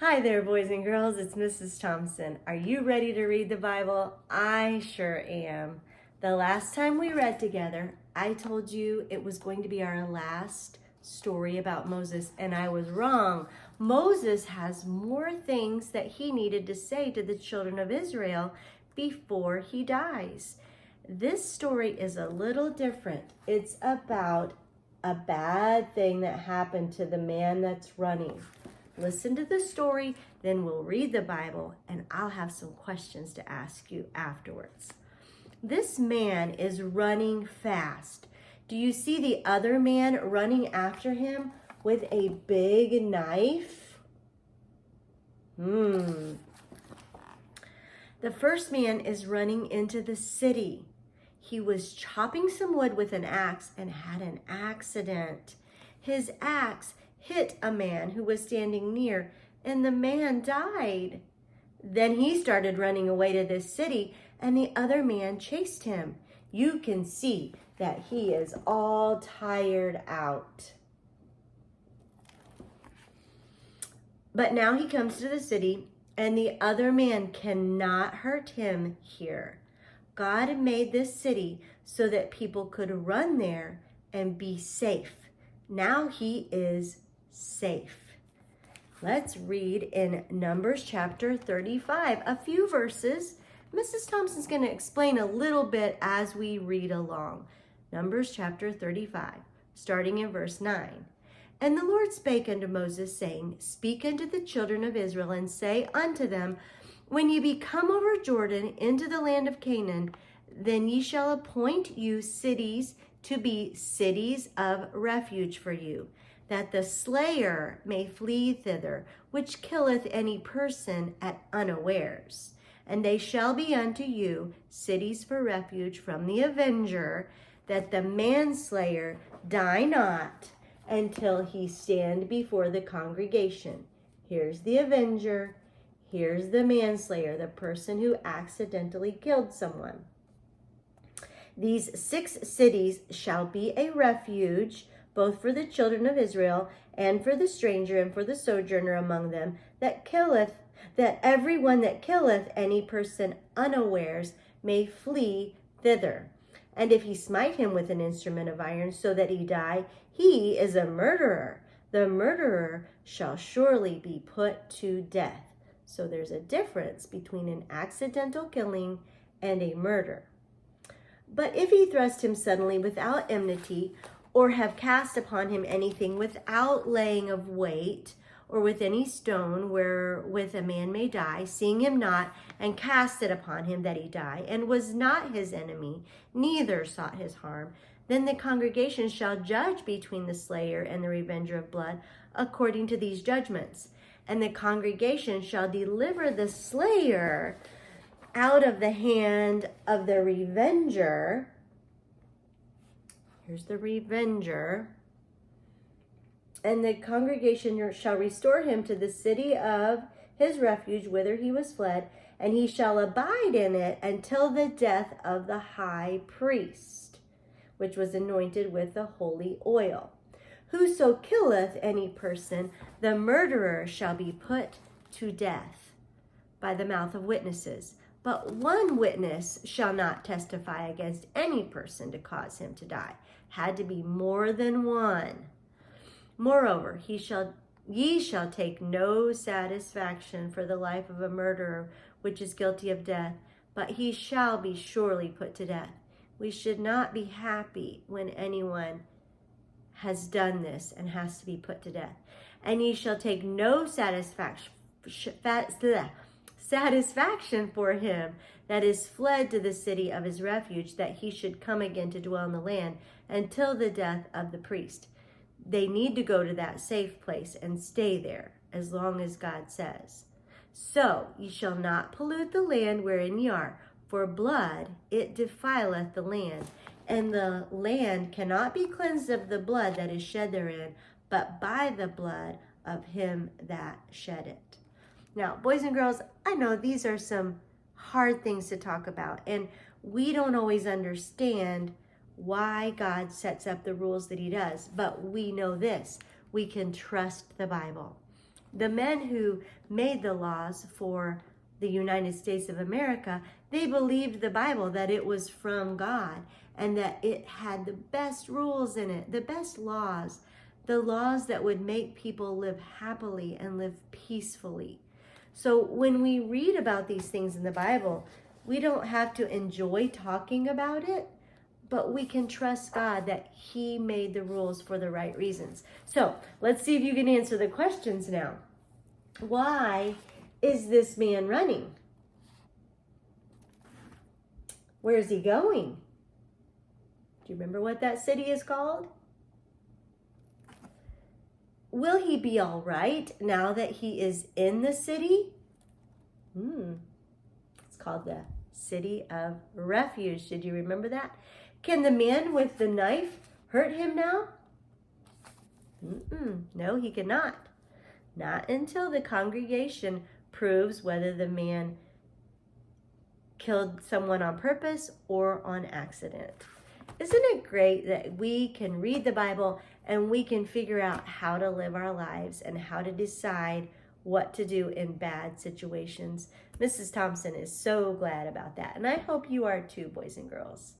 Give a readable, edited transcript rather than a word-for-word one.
Hi there, boys and girls. It's Mrs. Thompson. Are you ready to read the Bible? I sure am. The last time we read together, I told you it was going to be our last story about Moses, and I was wrong. Moses has more things that he needed to say to the children of Israel before he dies. This story is a little different. It's about a bad thing that happened to the man that's running. Listen to the story, then we'll read the Bible, and I'll have some questions to ask you afterwards. This man is running fast. Do you see the other man running after him with a big knife? The first man is running into the city. He was chopping some wood with an axe and had an accident. His axe hit a man who was standing near, and the man died. Then he started running away to this city, and the other man chased him. You can see that he is all tired out. But now he comes to the city, and the other man cannot hurt him here. God made this city so that people could run there and be safe. Now he is safe. Let's read in Numbers chapter 35, a few verses. Mrs. Thompson's going to explain a little bit as we read along. Numbers chapter 35, starting in verse 9. And the Lord spake unto Moses, saying, Speak unto the children of Israel, and say unto them, When ye be come over Jordan into the land of Canaan, then ye shall appoint you cities to be cities of refuge for you, that the slayer may flee thither, which killeth any person at unawares. And they shall be unto you cities for refuge from the avenger, that the manslayer die not until he stand before the congregation. Here's the avenger. Here's the manslayer, the person who accidentally killed someone. These 6 cities shall be a refuge, both for the children of Israel, and for the stranger, and for the sojourner among them, that every one that killeth any person unawares may flee thither. And if he smite him with an instrument of iron, so that he die, he is a murderer. The murderer shall surely be put to death. So there's a difference between an accidental killing and a murder. But if he thrust him suddenly without enmity, or have cast upon him anything without laying of weight, or with any stone wherewith a man may die, seeing him not, and cast it upon him that he die, and was not his enemy, neither sought his harm, then the congregation shall judge between the slayer and the revenger of blood, according to these judgments. And the congregation shall deliver the slayer out of the hand of the revenger. Here's the revenger. And the congregation shall restore him to the city of his refuge, whither he was fled, and he shall abide in it until the death of the high priest, which was anointed with the holy oil. Whoso killeth any person, the murderer shall be put to death by the mouth of witnesses. But one witness shall not testify against any person to cause him to die. Had to be more than one. Moreover, ye shall take no satisfaction for the life of a murderer which is guilty of death, but he shall be surely put to death. We should not be happy when anyone has done this and has to be put to death. And ye shall take no satisfaction for him that is fled to the city of his refuge, that he should come again to dwell in the land until the death of the priest. They need to go to that safe place and stay there as long as God says. So ye shall not pollute the land wherein ye are, for blood it defileth the land, and the land cannot be cleansed of the blood that is shed therein, but by the blood of him that shed it. Now, boys and girls, I know these are some hard things to talk about, and we don't always understand why God sets up the rules that he does, but we know this: we can trust the Bible. The men who made the laws for the United States of America, they believed the Bible, that it was from God and that it had the best rules in it, the best laws, the laws that would make people live happily and live peacefully. So when we read about these things in the Bible, we don't have to enjoy talking about it, but we can trust God that He made the rules for the right reasons. So let's see if you can answer the questions now. Why is this man running? Where is he going? Do you remember what that city is called? Will he be all right now that he is in the city? It's called the City of Refuge. Did you remember that? Can the man with the knife hurt him now? No, he cannot. Not until the congregation proves whether the man killed someone on purpose or on accident. Isn't it great that we can read the Bible and we can figure out how to live our lives and how to decide what to do in bad situations? Mrs. Thompson is so glad about that, and I hope you are too, boys and girls.